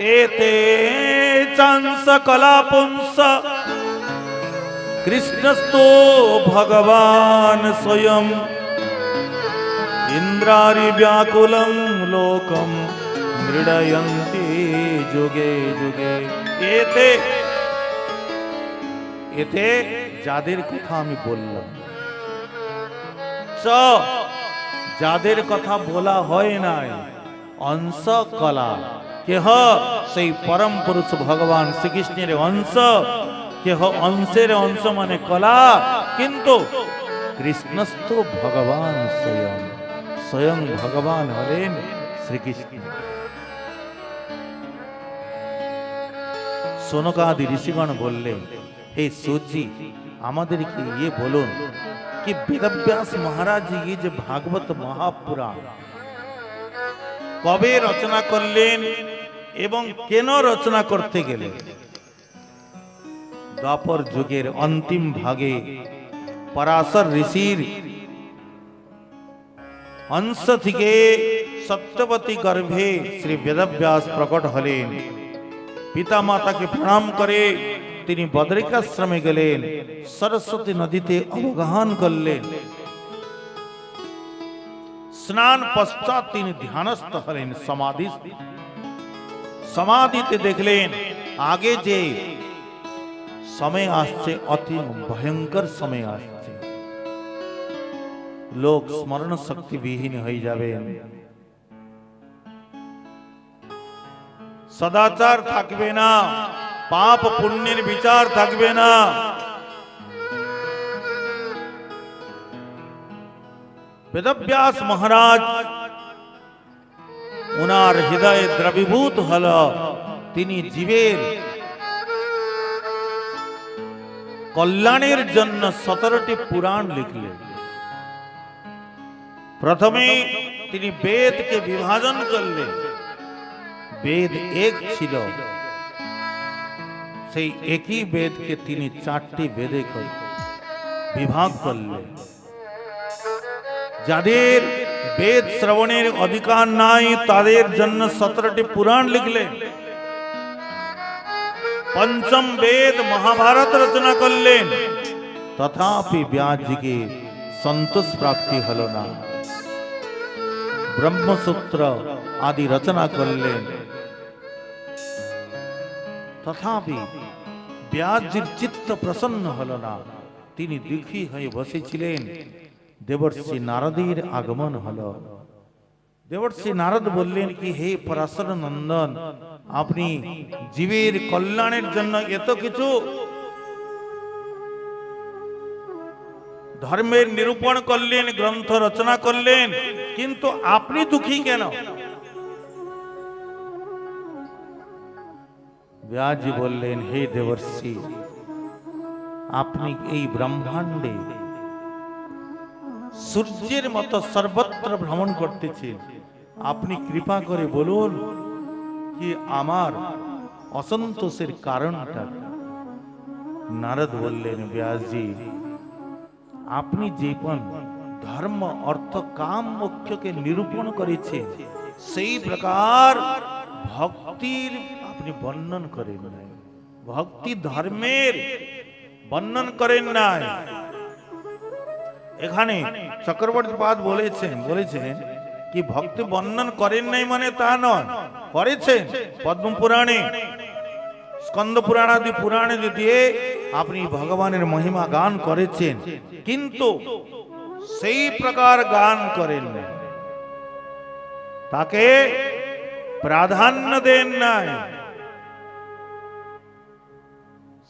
एते चांस कलापुंस कृष्णस्तो भगवान स्वयं इंद्रारि व्याकुलं लोकम मृडयन्ति जुगे जुगे। एते एते जादेर कथा आमी बोललाम, जादेर कथा बोला হয় নাই अंश कला केह सेई परम पुरुष भगवान श्रीकृष्णेर अंश केह अंशेर अंश माने कला किन्तु कृष्णस्थो भगवान स्वयं स्वयं भगवान हलेन श्रीकृष्ण। सोनकादि ऋषिगण बोललेन हे सूजी आमादेरके ये बोलुन कि वेदव्यास महाराज ये जे भागवत महापुराण कबे रचना करलेन एवं केन रचना करते गेलेन। द्वापर जुगेर अंतिम भागे पराशर ऋषिर अंश थेके सत्यवती गर्भे श्री वेदव्यास प्रकट हलेन। पिता माता के प्रणाम करे तिनी बद्रिकाश्रमे गेलेन, सरस्वती नदीते अवगाहन करलेन। स्नान पश्चात तिनी ध्यानस्थ हलेन, समाधिते देखलेन आगे जे समय आसছে अति भयंकर समय आसছে, लोक स्मरण शक्ति विहीन হয়ে যাবেন, सदाचार থাকবে না, पाप पुण्येर विचार থাকবে না। वेदव्यास महाराज उनार हृदय द्रवीभूत हल, तिनी जीवेर कल्याणेर जन्य 17टी पुराण लिखलेन। प्रथमे तिनी वेद के विभाजन करलेन, वेद एक छिलो सेई एकई वेद के तिनी 4टी वेदे विभाग करलेन। जादेर वेद श्रवणेर अधिकार नाई तादेर जन्य 17टी पुराण लिखलेन। पंचम वेद महाभारत रचना करलेन, तथापि व्यास जी के संतोष प्राप्ति हलो ना। ब्रह्मसूत्र आदि रचना करलेन, तथापि व्यास जी चित्त प्रसन्न हलो ना। तिनी दुखी हये बसेछिलेन। देवर्षि नारदेर आगमन हलो। देवर्षि नारद बोललेन कि हे पराशर नंदन, आपनी जीवेर कल्याणेर जन्य एत किछु धर्मेर निरूपण करलेन, ग्रंथ रचना करलेन, किन्तु आपनी दुखी केन? व्यास जी बोललेन हे देवर्षि, आपनी एई ब्रह्मांडे सूर्येर मतो सर्वत्र भ्रमण करतेছেন, আপনি কৃপা করে বলুন कि आमार असंतोषेर कारणटा। नारद बोललेन व्यास जी, आपनी जेपन धर्म अर्थ काम मोक्ष के निरूपण करेছেন सेई प्रकार भक्तिर आपनी वर्णन करेन নাই, भक्ति धर्मेर वर्णन करेन নাই। এখানে চক্রবর্তী পাদ বলেছেন कि भक्ति वर्णन करें नहीं माने ता नय, करेছেন पद्म पुराणे स्कंद पुराण आदि पुराणे दिए अपनी भगवानेर महिमा गान करेছেন, किन्तु सेई प्रकार गान करें नहीं, ताके प्राधान्य देन নাই।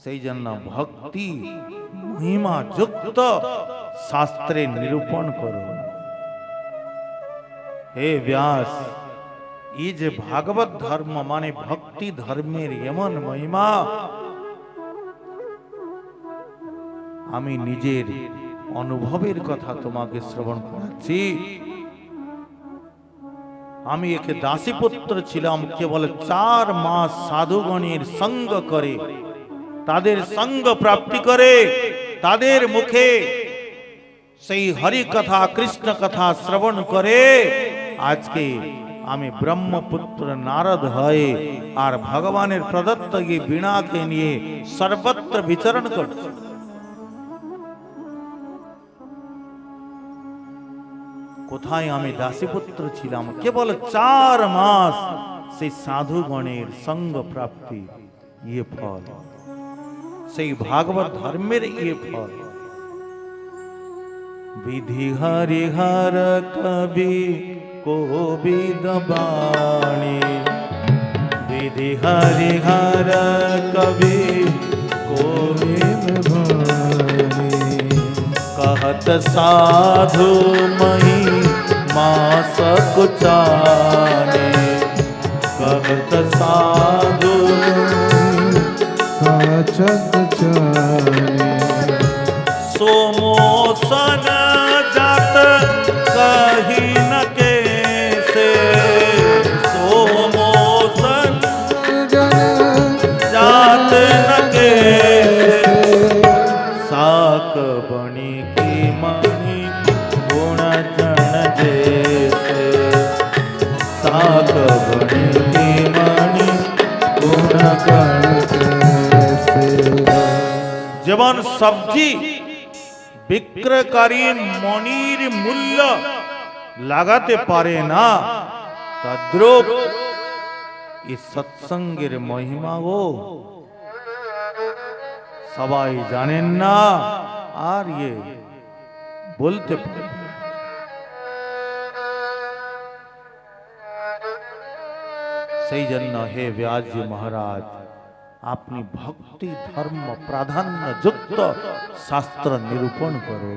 सेई जन्य भक्ति महिमा युक्त शास्त्रे निरूपण करो। हे व्यास, ये जे भागवत धर्म माने भक्ति धर्मेर एमन महिमा आमी निजेर अनुभवेर कथा तोमाके श्रवण कराচ্ছি। आमी एके दासीपुत्र छिलाम, केवल 4 मास साधुगणेर संग करे, तादेर संग प्राप्ति करे, तादेर मुखे सेई हरि कथा कृष्ण कथा श्रवण करे आज के आमी ब्रह्मपुत्र नारद हये और भगवानेर प्रदत्त ये बीणा के निये सर्वत्र विचरण करछि। कोथाय आमी दासीपुत्र छिलाम केवल 4 मास से साधुगणेर संग प्राप्ति ये फल से भागवत धर्मेर ये फल। विधि हरिहर कवि कोविद वाणी विधि हरिहर कवि कोविद वाणी कहत साधु मही मास कुचाने कहत साधु सोमोसन जात कही न कैसे सोमोसन जात न कैसे साक बणी की मणि गुण जन जैसे साक बणी की मणि गुण गण যেমন সবজি বিক্রয়কারী মনির মূল্য লাগাতে পারে না তদ্রূপ এই সৎসঙ্গের মহিমা ও সবাই জানেন না আর ये বলতে পারে। সেই জন্য হে ব্যাসজি মহারাজ अपनी भक्ति धर्म प्राधान्य युक्त शास्त्र निरूपण करो।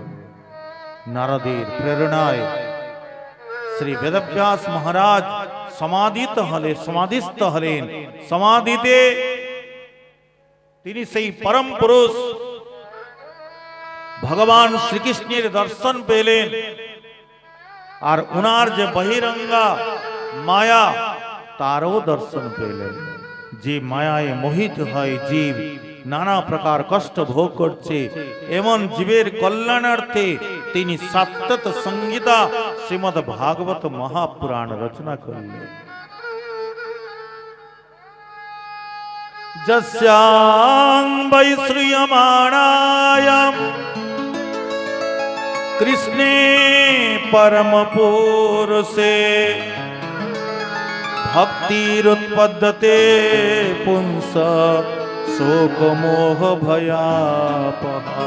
नारदेर प्रेरणाय श्री वेदव्यास महाराज समाधित हले समाधिस्थ हलेन समाधिते तिनी सेई परम पुरुष भगवान श्रीकृष्णेर दर्शन पेलेन और उनार जे बहिरंगा माया तारो दर्शन पेलेन। जे मायाए मोहित है जीव नाना प्रकार कष्ट भोग करछे एमन जीवेर कल्याणार्थे तिनी सात्तत संगीता श्रीमद् भागवत महापुराण रचना करलेन। जस्यां वै श्रूयमाणायां कृष्णे परम पुरुषे भक्तिरुत्पद्यते पुंस शोक मोह भयापहा।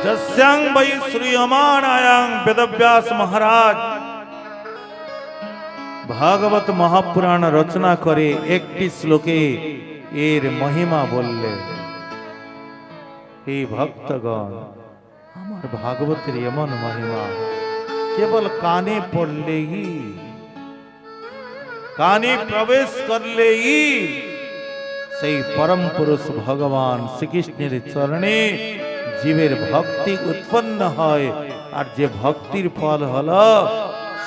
जस्यां वै श्रूयमाणायां वेदव्यास महाराज भागवत महापुराण रचना करे एकटी श्लोके एर महिमा बोलले। हे भक्तगण आमार भागवतेर एमन महिमा केवल काने पड़ले ही काने प्रवेश करले ही সেই परम पुरुष भगवान श्रीकृष्णेर चरणे जीवेर भक्ति उत्पन्न है और जे भक्तिर फल हलो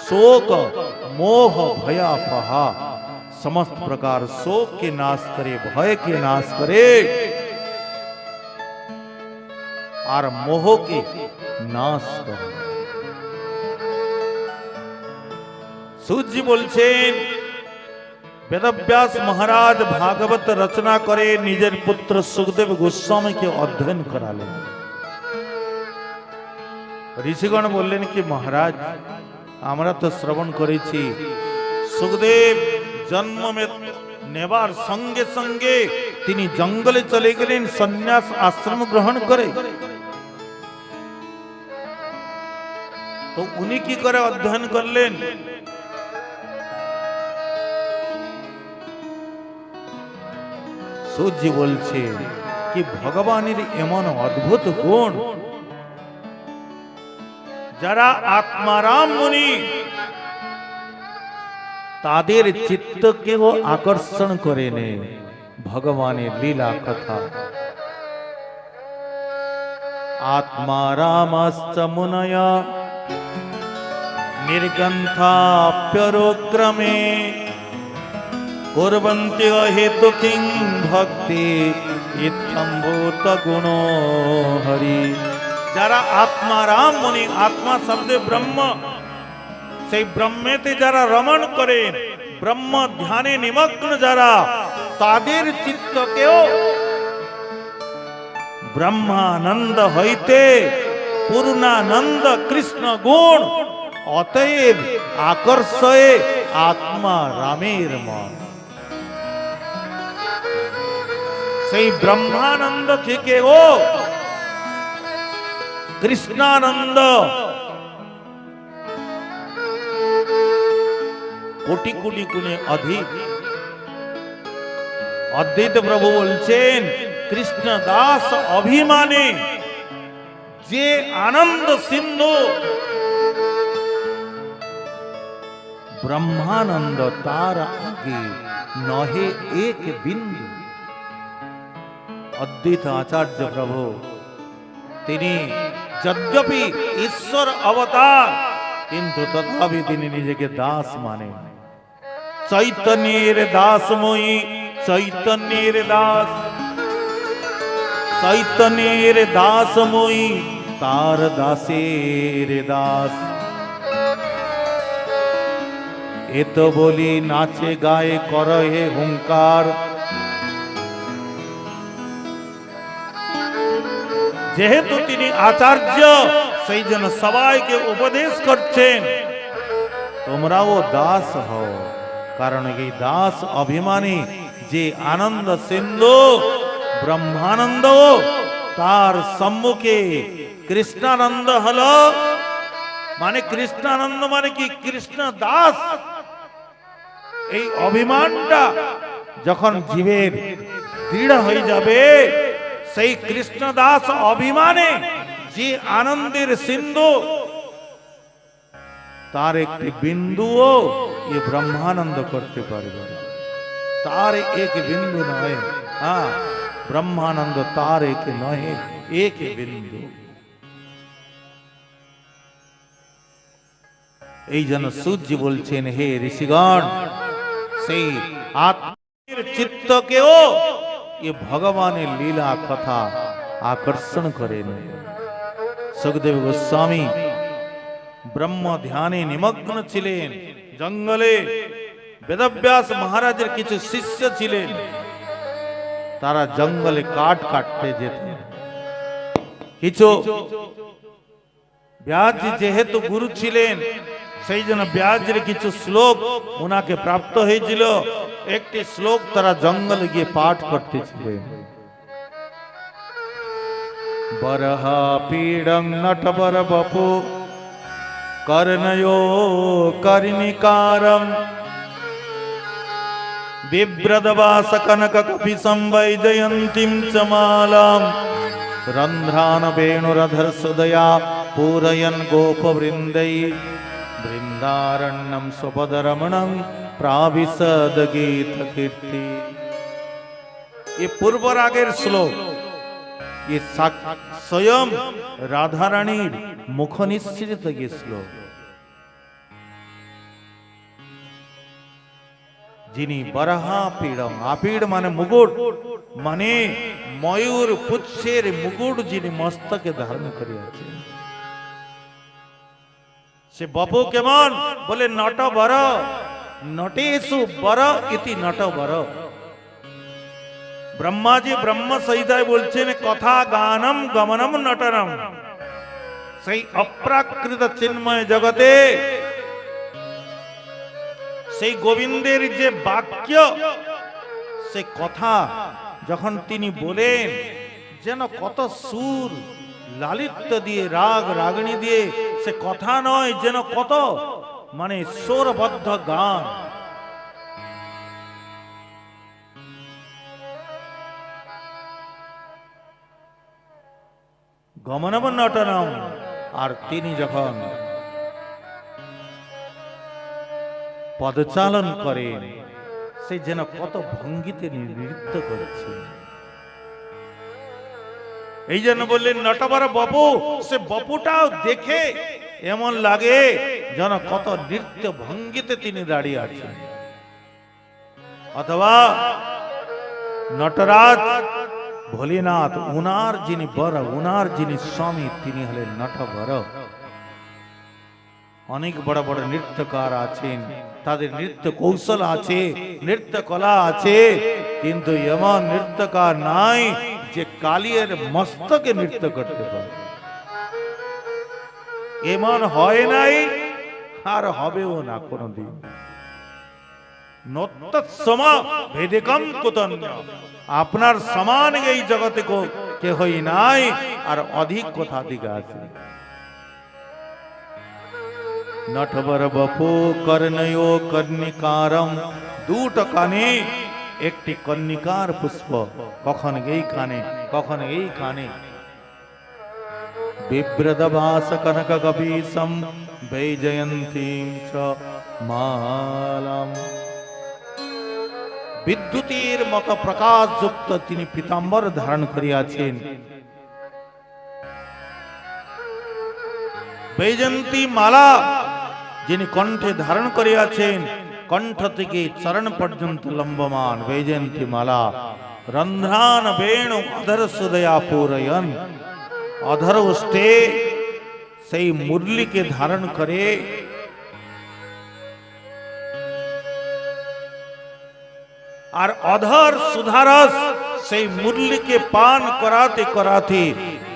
शोक मोह भयापहा समस्त प्रकार शोक के नाश करे भय के नाश करे और मोह के नाश करे। सूजी बोलছেন वेदव्यास महाराज भागवत रचना करे निजेर पुत्र सुखदेव गोस्वामी के अध्ययन करालेन। ऋषिगण बोलेन कि महाराज आमरा तो श्रवण करेছি सुखदेव जन्म में नेबार संगे संगे तिनी जंगले चले गेलेन सन्यास आश्रम ग्रहण करे तो उनी की करे अध्ययन करलेन। सूर्य बोलছে कि भगवानेर एमन अद्भुत गुण যারা आत्माराम मुनि तादेर चित्त के वो आकर्षण करे ने भगवानेर लीला कथा। आत्मारामश्च मुनया निर्गन्थाप्यरोक्रमे कुर्वन्ति अहेतुकिं भक्ति इत्थम्भूत गुणो हरि। যারা आत्माराम मुनि आत्मा शब्द ब्रह्म সেই ব্রহ্মেতে যারা রমণ করেন, ব্রহ্ম ধ্যানে নিমগ্ন যারা, তাদের চিত্তকেও ব্রহ্মানন্দ হইতে পূর্ণানন্দ কৃষ্ণ গুণ, অতএব আকর্ষয়ে আত্মা রামের মন। সেই ব্রহ্মানন্দ থেকে ও কৃষ্ণানন্দ কোটি কোটি গুণে অধিক। অদ্বৈত প্রভু বলছেন, কৃষ্ণ দাস অভিমানে যে আনন্দ সিন্ধু, ব্রহ্মানন্দ তার আগে নহে এক বিন্দু। অদ্বৈত আচার্য প্রভু তিনি যদ্যপি ঈশ্বর অবতার, কিন্তু তথাপি তিনি নিজেকে দাস মানে। চৈতন্যের দাসময়ী, চৈতন্যের দাস, চৈতন্যের দাসময়ী তার দাসের দাস। এত বলি নাচে গায়ে করহে হুঙ্কার। যেহেতু তিনি আচার্য, সেই জন্য সবাইকে উপদেশ করছেন, তোমরাও দাস হও। কারণ এই দাস অভিমানী যে আনন্দ সিন্ধু ব্রহ্মানন্দ, তার সম্মুখে কৃষ্ণানন্দ হলো। মানে কৃষ্ণানন্দ মানে কি? কৃষ্ণ দাস। এই অভিমানটা যখন জীবের দৃঢ় হয়ে যাবে, সেই কৃষ্ণ দাস অভিমানে যে আনন্দের সিন্ধু, তার একটি বিন্দুও ये ব্রহ্মানন্দ করতে পারবে। তার এক বিন্দু নয়, হ্যাঁ ব্রহ্মানন্দ তার এক নয়, এক বিন্দু। এই জন্য সূর্য বলছেন, হে ঋষিগণ, সেই আত্মের চিত্তকেও ये ভগবানের লীলা কথা আকর্ষণ করেন। সুখদেব গোস্বামী ব্রহ্ম ধ্যানে নিমগ্ন ছিলেন। জঙ্গলে বেদব্যাস মহারাজের কিছু শিষ্য ছিলেন, তারা জঙ্গলে কাঠ কাটতে যেতেন। কিছু ব্যাস যেহেতু গুরু ছিলেন, সেই জন্য ব্যাসের কিছু শ্লোক ওনাকে প্রাপ্ত হয়েছিল। একটি শ্লোক তারা জঙ্গলে গিয়ে পাঠ করতেছিলেন। বরহা পীড়ং নটবর বপু कर्णयो कर्णिकारं बिभ्रदवास कनक कपि संवैजयन्तीं च मालां रन्ध्रान वेणुरधर सुदया पूरयन् गोपवृन्दै बृन्दारण्यं स्वपदरमणं प्राविशद गीतकीर्ति। ये पूर्व रागेर श्लोक, ये स्वयं राधा रानीर मुख निश्चित ये श्लोक। जिनी बरहा पीड़म, आपीड़ माने मुकुट, माने मयूर पुच्छेर मुकुट जिनी मस्तके धारण करियाछेन, से बपु केमन बोले नट बर, नटेषु बर इति नट बर। ब्रह्मा जी ब्रह्म संहिताय बोलছেন, কথা গানম গমনম নটনম। সেই অপ্রাকৃত চিন্ময় জগতে সেই গোবিন্দের যে বাক্য, সে কথা যখন তিনি বলেন, যেন কত সুর লালিত্য দিয়ে, রাগ রাগিনী দিয়ে, সে কথা নয়, যেন কত মানে স্বরবদ্ধ গান। গমনম নটনম। আর তিনি যখন পদচালন করেন, সে যেন কত ভঙ্গিতে নৃত্য করছে। এই জন্য বললেন নটবর বপু। সে বপুটাও দেখে এমন লাগে যেন কত নৃত্য ভঙ্গিতে তিনি দাঁড়িয়ে আছেন। অথবা নটরাজ ভোলেনাথ, উনার যিনি বর, উনার যিনি স্বামী, তিনি হলেন নটবর। অনেক বড় বড় নৃত্যকার আছেন, তাদের নৃত্য কৌশল আছে, নৃত্য কলা আছে, কিন্তু এমন নৃত্যকার নাই যে কালিয়ের মস্তকে নৃত্য করতে পারে। এমন হয় নাই আর হবেও না কোনদিন। আপনার সমান এই জগতে কেহই নাই, আর অধিক কোথা দিকে আছে। নটবর বপু কর্ণয়ো কর্ণিকারম, দুটো কানে একটি কর্ণিকার পুষ্প, কখন এই কানে কখন এই কানে। বিভ্রদবাস কনক কপীসম বৈজয়ন্তীম চ মালাম। বিদ্যুতের মতো প্রকাশযুক্ত তিনি পীতাম্বর ধারণ করিয়াছেন। বৈজয়ন্তী মালা যিনি কণ্ঠে ধারণ করিয়াছেন, কণ্ঠ থেকে চরণ পর্যন্ত লম্বমান বৈজয়ন্তী মালা। রন্ধ্রান বেণু অধর সুদয়া পূরয়ন, অধর উষ্টে সেই মুরলীকে ধারণ করে আর অধর সুধারস সেই মুরলীকে পান করাতে করাতে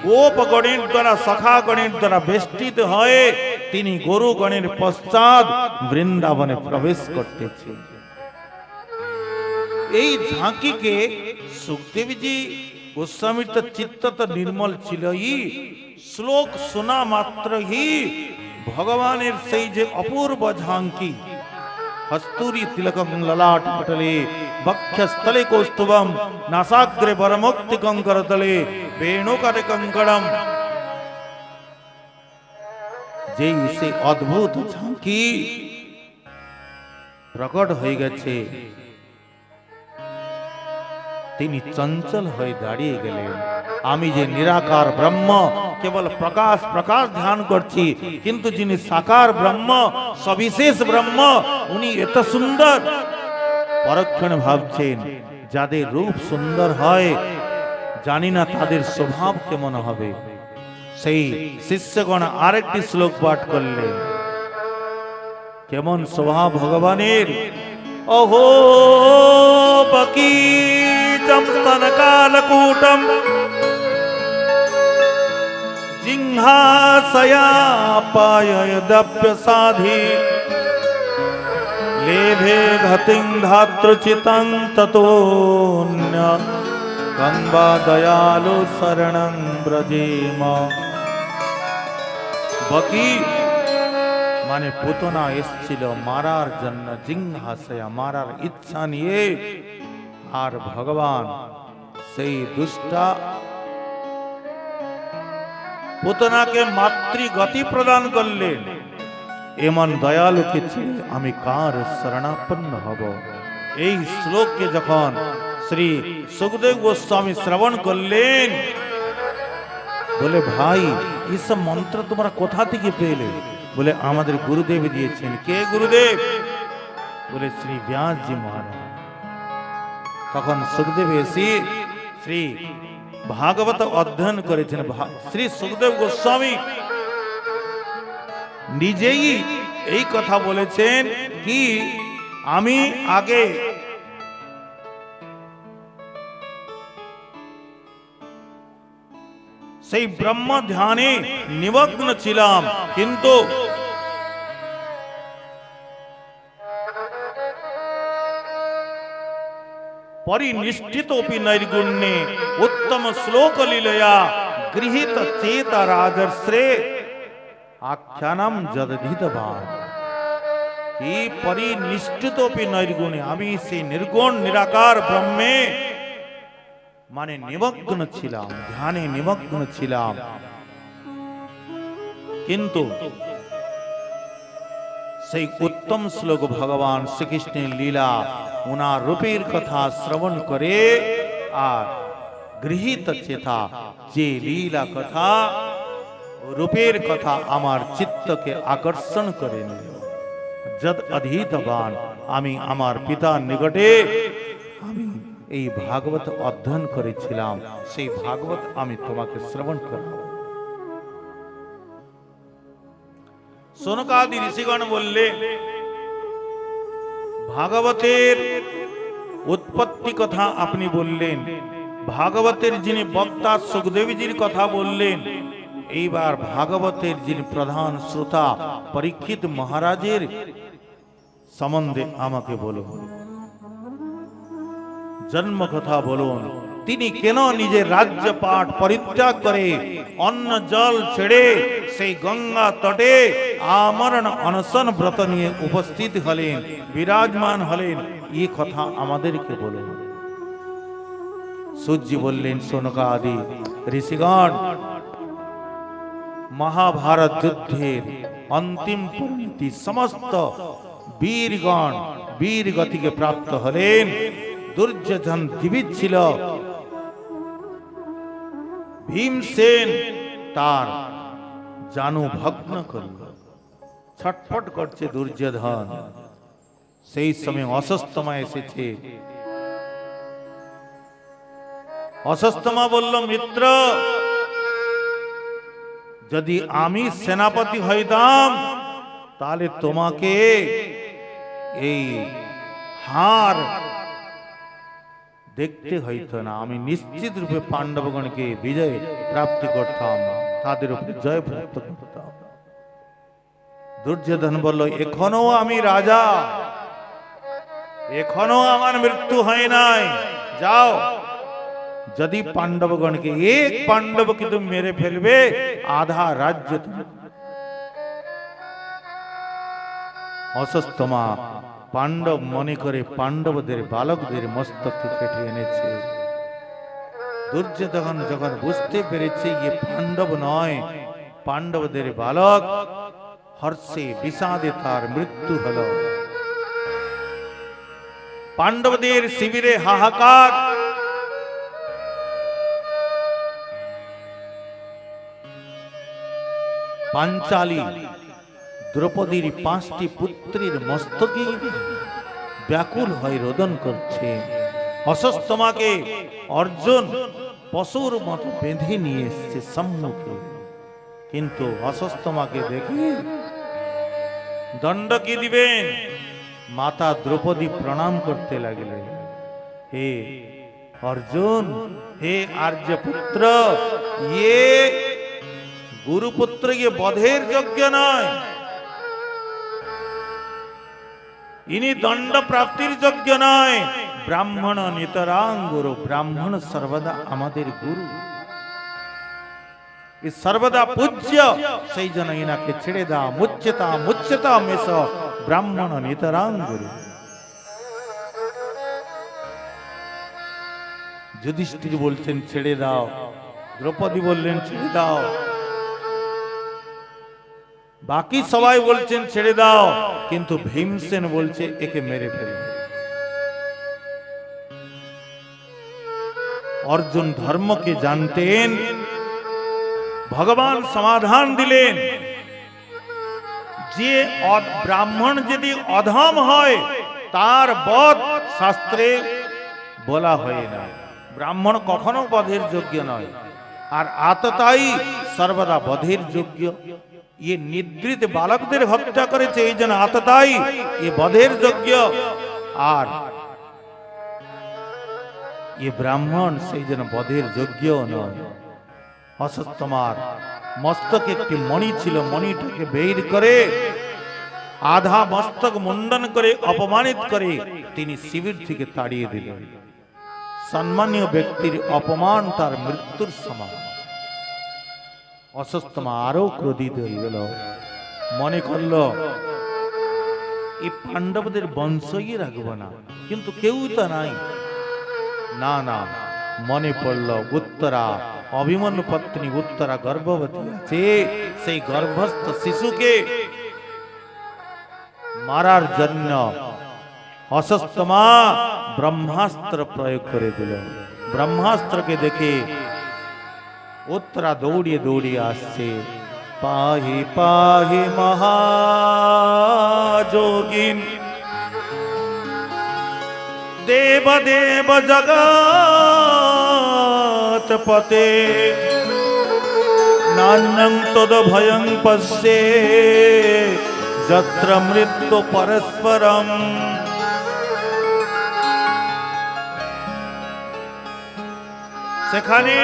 গোপগণের দ্বারা সখাগণের দ্বারা বেষ্টিত হয়ে তিনি গরুগণের পশ্চাৎ বৃন্দাবনে প্রবেশ করতেছে। এই ঝাঁকিকে সুখদেবজি গোস্বামীর তো চিত্ত তো নির্মল ছিলই, শ্লোক শোনা মাত্রই ভগবানের সেই যে অপূর্ব ঝাঁকি, হস্তুরি তিলকং ললাট পটলে বক্ষস্থলে কৌস্তুভম নাসাগ্রে বরমুক্তি কঙ্করতলে বেণুকারে কঙ্কড়ম, যেই সেই অদ্ভুত ঝাঁকি প্রকট হয়ে গেছে, তিনি চঞ্চল হয়ে দাঁড়িয়ে গেলেন। আমি যে নিরাকার ব্রহ্ম কেবল প্রকাশ প্রকাশ ধ্যান করছি, কিন্তু যিনি সাকার ব্রহ্ম সবিশেষ ব্রহ্ম, উনি এত সুন্দর। পরক্ষণে ভাবছেন যাদের রূপ সুন্দর হয় জানি না তাদের স্বভাব কেমন হবে। সেই শিষ্যগণ আরেকটি শ্লোক পাঠ করলেন, কেমন স্বভাব ভগবানের। অহো বকীচম স্তনকালকূটম জিহ্বাসয়াপায়দপ্যসাধি লেভে গতিং ধাতৃচিতং ততোন্য কম্বা দয়ালু শরণং ব্রজেম। বকি মানে পুতনা এসেছিল মারার জন্য, জিহ্বাসয়া মারার ইচ্ছা নিয়ে, আর ভগবান সেই দুষ্টা পুতনাকে মাতৃগতি প্রদান করলেন। এমন দয়ালুকে ছেড়ে আমি কার শরণাপন্ন হব। এই শ্লোককে যখন শ্রী সুখদেব গোস্বামী শ্রবণ করলেন, বলে ভাই এসব মন্ত্র তোমরা কোথা থেকে পেলে? বলে আমাদের গুরুদেব দিয়েছেন। কে গুরুদেব? বলে শ্রী ব্যাসজি মহারাজ। তখন সুখদেব এসে শ্রী ভাগবত অধ্যয়ন করেছেন। শ্রী সুখদেব গোস্বামী নিজেই এই কথা বলেছেন কি আমি আগে সেই ব্রহ্ম ধ্যানে নিমগ্ন ছিলাম, কিন্তু परिनिष्ठितोपि नैर्गुण्ये उत्तम श्लोक लीलया गृहीत चेत राजर्षे आख्यानम जदधितवान। कि परिनिष्ठितोपि नैर्गुण्ये, आमी से निर्गुण निराकार ब्रह्मे माने निमग्न छिलाम, ध्याने निमग्न छिलाम, किन्तु সেই উত্তম শ্লোক ভগবান শ্রীকৃষ্ণের লীলা উনার রূপের কথা শ্রবণ করে আর গৃহীত চেতা, যে লীলা কথা রূপের কথা আমার চিত্তকে আকর্ষণ করে নিল। যদ অধীতবান, আমি আমার পিতার নিকটে আমি এই ভাগবত অধ্যয়ন করেছিলাম, সেই ভাগবত আমি তোমাকে শ্রবণ করব। শৌনকাদি ঋষিগণ বললেন, ভাগবতের উৎপত্তি কথা আপনি বললেন, ভাগবতের যিনি বক্তা সুখদেবীজির কথা বললেন, এইবার ভাগবতের যিনি প্রধান শ্রোতা পরীক্ষিত মহারাজের সম্বন্ধে আমাকে বলুন, জন্ম কথা বলুন। তিনি কেন নিজের রাজ্য পাঠ পরিত্যাগ করে অন্ন জল ছেড়ে সেই গঙ্গা তটে আমরণ অনশন ব্রত নিয়ে উপস্থিত হলেন, বিরাজমান হলেন, এই কথা আমাদেরকে বলুন। সূর্য বললেন, শৌনকাদি ঋষিগণ, মহাভারত যুদ্ধের অন্তিম পরিণতি সমস্ত বীরগণ বীর গতিকে প্রাপ্ত হলেন। দুর্যোধন জীবিত ছিল, ভীমসেন তার জানু ভগ্ন করল, ছটফট করছে দুর্যোধন। সেই সময় অশ্বত্থামা এসেছে। অশ্বত্থামা বলল, মিত্র, যদি আমি সেনাপতি হইতাম তাহলে তোমাকে এই হার দেখতে হইতো না, আমি নিশ্চিত রূপে পাণ্ডবগণকে বিজয় প্রাপ্তি করতাম, তাদের উপরে জয় প্রাপ্ত করতাম। দুর্যোধন বলল, এখনো আমি রাজা, এখনো আমার মৃত্যু হয় নাই, যাও, যদি পাণ্ডবগণকে এক পাণ্ডবকে তুমি মেরে ফেলবে, আধা রাজ্য তুমি। অশ্বত্থামা পাণ্ডব মনে করে পাণ্ডবদের বালকদের মস্তককে কেটে এনেছে। দুর্যোধন যখন বুঝতে পেরেছে যে পাণ্ডব নয়, পাণ্ডবদের বালক, হর্ষে বিষাদে তার মৃত্যু হল। পাণ্ডবদের শিবিরে হাহাকার। পাঞ্চালী দ্রৌপদীর 5টি পুত্রীর মস্তকে ব্যাকুল হয়ে রোদন করছে। অশ্বত্থামাকে অর্জুন পশুর মতো বেঁধে নিয়ে এসছে সম্মুখে, কিন্তু অশ্বত্থামাকে দেখে দণ্ড কি দিবেন, মাতা দ্রৌপদী প্রণাম করতে লাগলেন। হে অর্জুন, হে আর্যপুত্র, ইয়ে গুরুপুত্র ইয়ে বধের যোগ্য নয়, ইনি দণ্ড প্রাপ্তির যোগ্য নয়। ব্রাহ্মণ নিতরাং গুরু, ব্রাহ্মণ সর্বদা আমাদের গুরু, সর্বদা পূজ্য, সেই জন্য ইনাকে ছেড়ে দাও। মুচ্যতা মুচ্যতা মেষ, ব্রাহ্মণ নিতরাং গুরু। যুধিষ্ঠির বলছেন ছেড়ে দাও, দ্রৌপদী বললেন ছেড়ে দাও, বাকি সবাই বলছেন ছেড়ে দাও, কিন্তু ভীমসেন বলছে একে মেরে ফেলে। অর্জুন ধর্মকে জানতেন, ভগবান সমাধান দিলেন যে ব্রাহ্মণ যদি অধম হয় তার বধ শাস্ত্রে বলা হয় না, ব্রাহ্মণ কখনো বধের যোগ্য নয়, আর আততায়ী সর্বদা বধের যোগ্য। ये निद्रित बालकদের হত্যা করেছে, এই জন্য আততায়ী, ये বধের যোগ্য। আর ये ব্রাহ্মণ সেই জন্য বধের যোগ্য নয়। অশ্বত্থামার মস্তকে একটি মণি ছিল, মণিটাকে বের করে আধা মস্তক মুন্ডন করে অপমানিত করে তিনি শিবির থেকে তাড়িয়ে দিলেন। সম্মানীয় ব্যক্তির অপমান তার মৃত্যুর সমান। অশ্বত্থামা আরো ক্রোধিত হয়ে গেল, মনে করল এই পাণ্ডবদের বংশই রাখবো না, কিন্তু কেউ তো নাই। না না, মনে পড়ল উত্তরা, অভিমন্যু পত্নী উত্তরা গর্ভবতী আছে, সেই গর্ভস্থ শিশুকে মারার জন্য অশ্বত্থামা ব্রহ্মাস্ত্র প্রয়োগ করে দিল। ব্রহ্মাস্ত্রকে দেখে উত্তরা দৌড়িয়ে দৌড়িয়ে আসছে। পাহি পাহি মহাযোগিন দেব দেব জগৎ পতে नान्यं तद भयं पश्ये यत्र मृत्यु परस्परम। সেখানে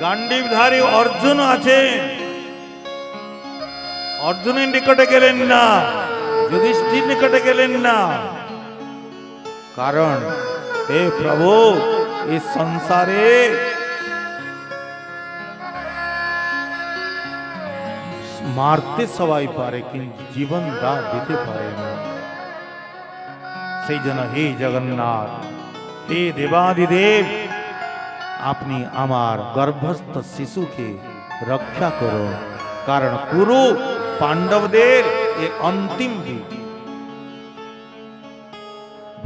গান্ডীবধারী অর্জুন আছে, অর্জুনের নিকটে গেলেন না, যুধিষ্ঠির নিকটে গেলেন না, কারণ হে প্রভু এই সংসারে মারতে সবাই পারে কিন্তু জীবন দান দিতে পারে না। সেই জন্য হে জগন্নাথ, হে দেবাদিদেব, আপনি আমার গর্ভস্থ শিশুকে রক্ষা করো, কারণ কুরু পাণ্ডবদের এই অন্তিম দিন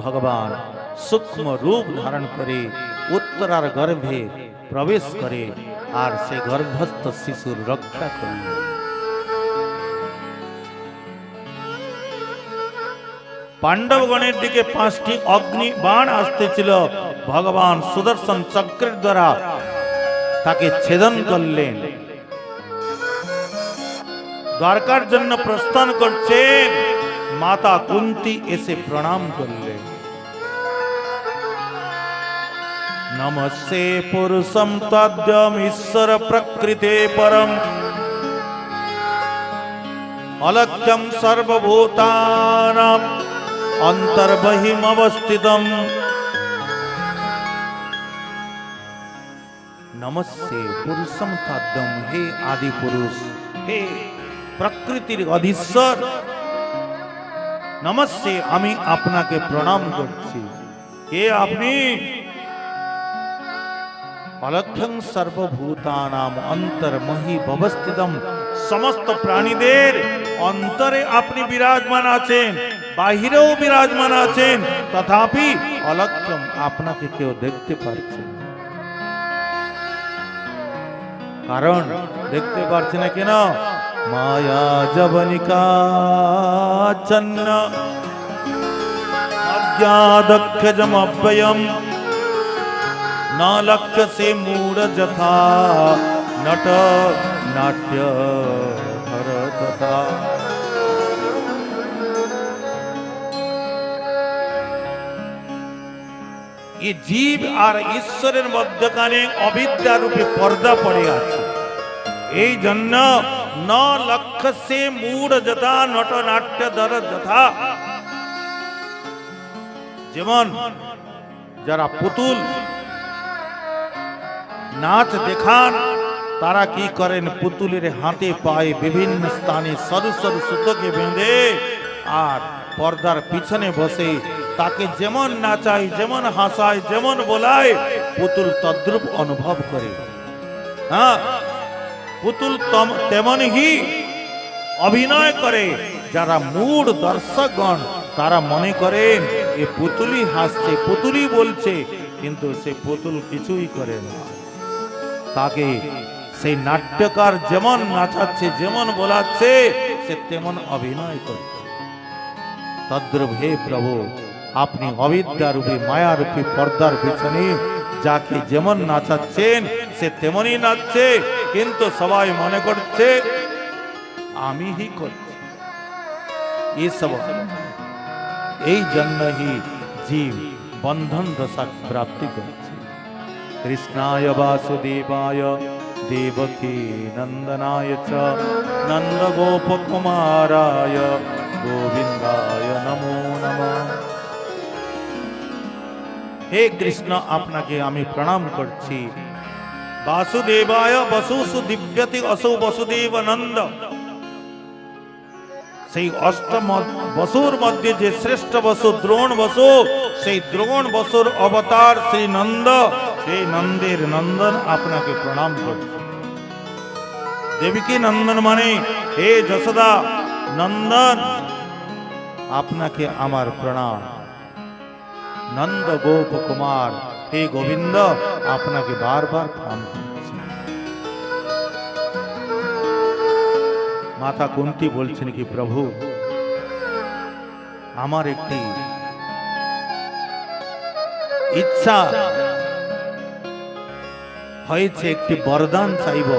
ভগবান সূক্ষ্ম রূপ ধারণ করে উত্তরার গর্ভে প্রবেশ করে আর সে গর্ভস্থ শিশুর রক্ষা করল। পাণ্ডবগণের দিকে 5টি অগ্নি বাণ আসতেছিল, ভগবান সুদর্শন চক্রের দ্বারা তাকে ছেদন করলেন। দ্বারকার জন্য প্রস্থান করছেন, মাতা কুন্তি এসে প্রণাম করলেন। নমস্তে পুরুষম তদ্যম ঈশ্বর প্রকৃতে পরম অলক্ষ্যম সর্বভূতানাম অন্তর্বহিমবস্থিতম। নমস্তে পুরুষম তদ্যম, হে আদি পুরুষ, হে প্রকৃতির অধীশ্বর, নমস্তে আমি আপনাকে প্রণাম করছি। কে আপনি? অলক্ষ্যং সর্বভূতানাম অন্তর্মহি ব্যবস্থিতম, সমস্ত প্রাণীদের অন্তরে আপনি বিরাজমান আছেন, বাহিরেও বিরাজমান আছেন, তথাপি অলক্ষ্যম আপনাকে কেউ দেখতে পারছে না। কারণ দেখতে পারছে না কেন? মায়া জবনিকা চন্ন অজ্ঞাদক্ষজমব্যয়ম ন লক্ষ্যসে মূঢ় যথা নট নাট্য হর তথা। এই জীব আর ঈশ্বরের মধ্যখানে অবিদ্যা রূপে পর্দা পড়ে আছে। এই জন্য ন লক্ষ্যসে মূঢ় যথা নট নাট্য ধর যথা। যেমন যারা পুতুল নাচ দেখান, তারা কি করেন? পুতুলের হাতে পায়ে বিভিন্ন স্থানে সরু সরু সুতোকে বেঁধে আর পর্দার পিছনে বসে তাকে যেমন নাচায়, যেমন হাসায়, যেমন বলায়, পুতুল তদ্রূপ অনুভব করে। হ্যাঁ, পুতুল তেমনই অভিনয় করে। যারা মূঢ় দর্শকগণ তারা মনে করেন এ পুতুলই হাসছে, পুতুলই বলছে, কিন্তু সে পুতুল কিছুই করে না। তাকে সেই নাট্যকার যেমন নাচাচ্ছে, যেমন বলাচ্ছে, সে তেমন অভিনয় করছে। তদ্রূপ হে প্রভু, আপনি অবিদ্যারূপী মায়ারূপী পর্দার পিছনে যাকে যেমন নাচাচ্ছেন সে তেমনই নাচছে, কিন্তু সবাই মনে করছে আমি হি করছি। এসব এই জন্যই জীব বন্ধন দশা প্রাপ্তি করছে। কৃষ্ণায় বাসুদেবায় দেবকী নন্দনায় চ নন্দ গোপ কুমারায় গোবিন্দায় নমো নমঃ। হে কৃষ্ণ, আপনাকে আমি প্রণাম করছি। বাসুদেবায় বসুসু দিব্যতি অসৌ বসুদেব নন্দ। সেই অষ্টম বসুর মধ্যে যে শ্রেষ্ঠ বসু দ্রোণ বসু, সেই দ্রোণ বসুর অবতার শ্রী নন্দ, সেই নন্দের নন্দন আপনাকে প্রণাম করছি। দেবকী নন্দন মানে হে যশোদা নন্দন, আপনাকে আমার প্রণাম। নন্দ গোপ কুমার, হে গোবিন্দ, আপনাকে বারবার প্রণাম করছি। মাতা কুন্তি বলছেন কি, প্রভু আমার একটি ইচ্ছা হয়েছে, একটি বরদান চাইব।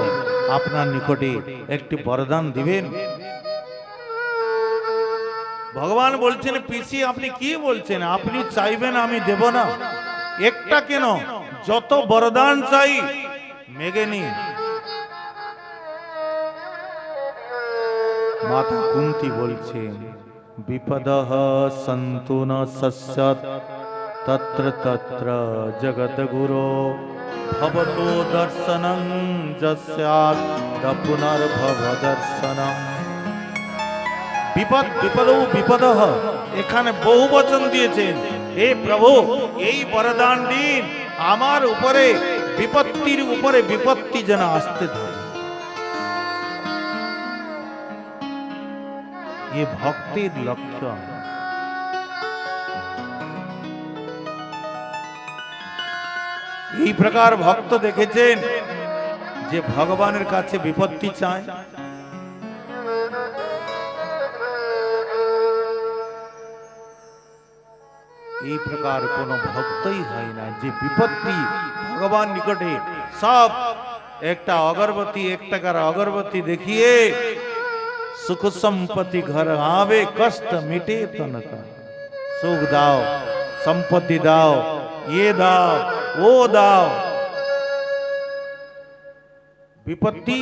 আপনার নিকটে একটি বরদান দিবেন। ভগবান বলছেন, পিসি আপনি কি বলছেন? আপনি চাইবেন আমি দেব না? একটা কেন, যত বরদান চাই মেগে নিন। মাতা কুন্তি বলছেন, বিপদঃ সন্তু ন সস্যাৎ তত্র তত্র জগদ্গুরো ভবতো দর্শনং যস্যাৎ পুনর্ভব দর্শনম। বিপদ বিপদৌ বিপদঃ, এখানে বহু বচন দিয়েছেন। হে প্রভু, এই বরদান দিন আমার উপরে বিপত্তির উপরে বিপত্তি যেন আসতে থাকে। ये ভক্তির লক্ষণ। এই প্রকার ভক্ত দেখেছেন যে ভগবানের কাছে বিপত্তি চায়। এই প্রকার কোন ভক্তই হয় না যে বিপত্তি ভগবান নিকটে সব একটা অগরবতী, এক টাকার অগরবতী দেখিয়ে सुख संपत्ति घर आवे कष्ट मिटे तनका। सुख दाओ, संपत्ति दाओ, ये दाओ, वो दाओ, विपत्ति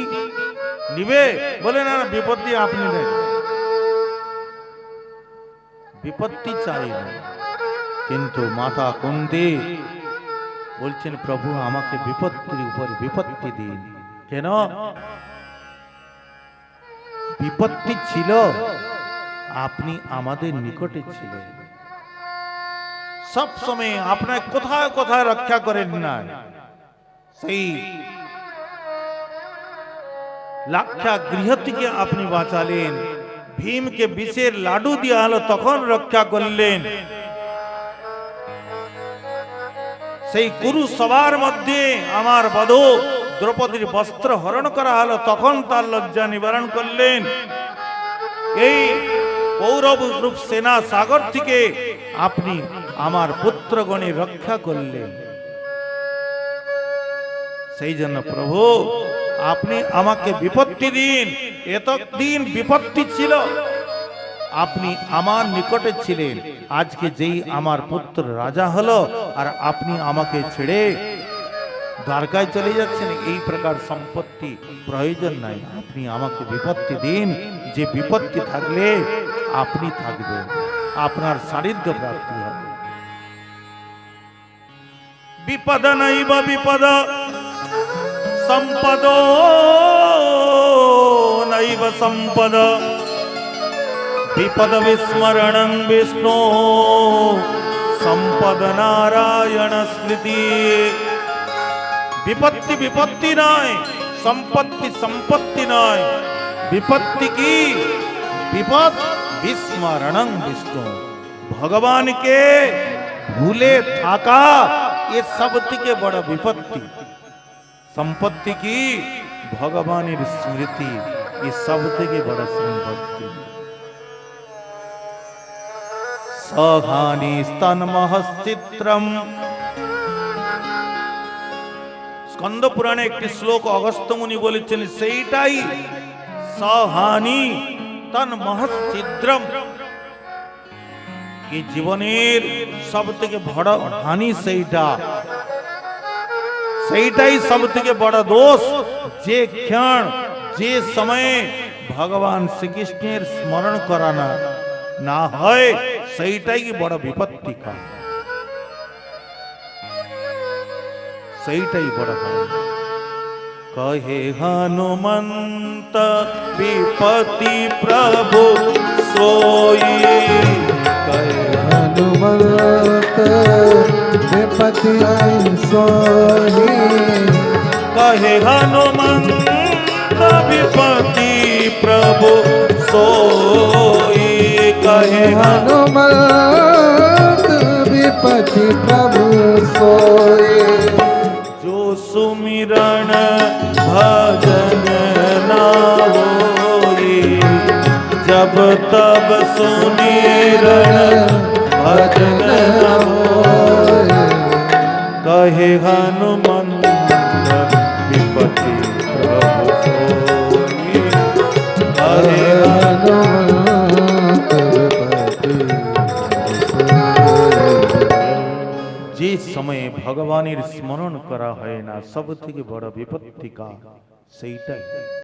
निवे बोले ना विपत्ति आपने दे, विपत्ति चाहिए। किंतु माता कुंती बोलছেন, प्रभु আমাকে বিপত্তির উপর বিপত্তি দিন। কেন? বিপত্তি ছিল, আপনি আমাদের নিকটে ছিলেন, সব সময় আপনার কোথায় কোথায় রক্ষা করেন না। সেই লাক্ষা গৃহ থেকে আপনি বাঁচালেন, ভীমকে বিষের লাডু দেওয়া হলো তখন রক্ষা করলেন, সেই কুরু সবার মধ্যে আমার বধূ দ্রৌপদীর বস্ত্র হরণ করা হলো তখন তার লজ্জা নিবারণ করলেন, এই কৌরব রূপ সেনা সাগর থেকে আপনি আমার পুত্রগণের রক্ষা করলেন। সেই জন্য প্রভু আপনি আমাকে বিপত্তি দিন। এতদিন বিপত্তি ছিল, আপনি আমার নিকটে ছিলেন, আজকে যেই আমার পুত্র রাজা হলো আর আপনি আমাকে ছেড়ে দ্বারকায় চলে যাচ্ছেন, এই প্রকার সম্পত্তি প্রয়োজন নাই। আপনি আমাকে বিপত্তি দিন, যে বিপত্তি থাকলে আপনি থাকবেন, আপনার সান্নিধ্য প্রাপ্তি হবে। বিপদ নৈব বিপদ সম্পদ নৈব সম্পদ, বিপদ বিস্মরণং বিষ্ণু সম্পদ নারায়ণ স্মৃতি। বিপত্তি বিপত্তি নয়, সম্পত্তি সম্পত্তি নয়, বিপত্তি কি? বিপদ বিস্মরণং বিষ্ণু, ভগবানকে ভুলে থাকা এ সব থেকে বড় বিপত্তি। সম্পত্তি কি? ভগবানের স্মৃতি, এ সব থেকে বড় সম্পত্তি। সহানি স্তন্মহশ্চিত্রম, স্কন্দ পুরাণে একটি শ্লোক অগস্ত্য মুনি বলেছেন, সেইটাই সহানি তন্মহশ্চিদ্রম, এই জীবনের সব থেকে বড় হানি সেইটা, সেইটাই সব থেকে বড় দোষ। যে ক্ষণ যে সময়ে ভগবান শ্রীকৃষ্ণের স্মরণ করা না হয়, সেইটাই বড় বিপত্তি কাজ, সেইটাই বড় হয়। कहे हनुमंत विपति प्रभु सोई, कहे हनुमंत विपति सोई, कहे हनुमंत विपति प्रभु सोई, कहे हनुमंत विपति प्रभु सोई, जो सुमिरन भजन ना होई, जब तब सुमिरन भजन ना होई, कहे हनुमंत विपति प्रभु सोई। যে সময়ে ভগবানের স্মরণ করা হয় না সব থেকে বড় বিপত্তিকা সেইটাই।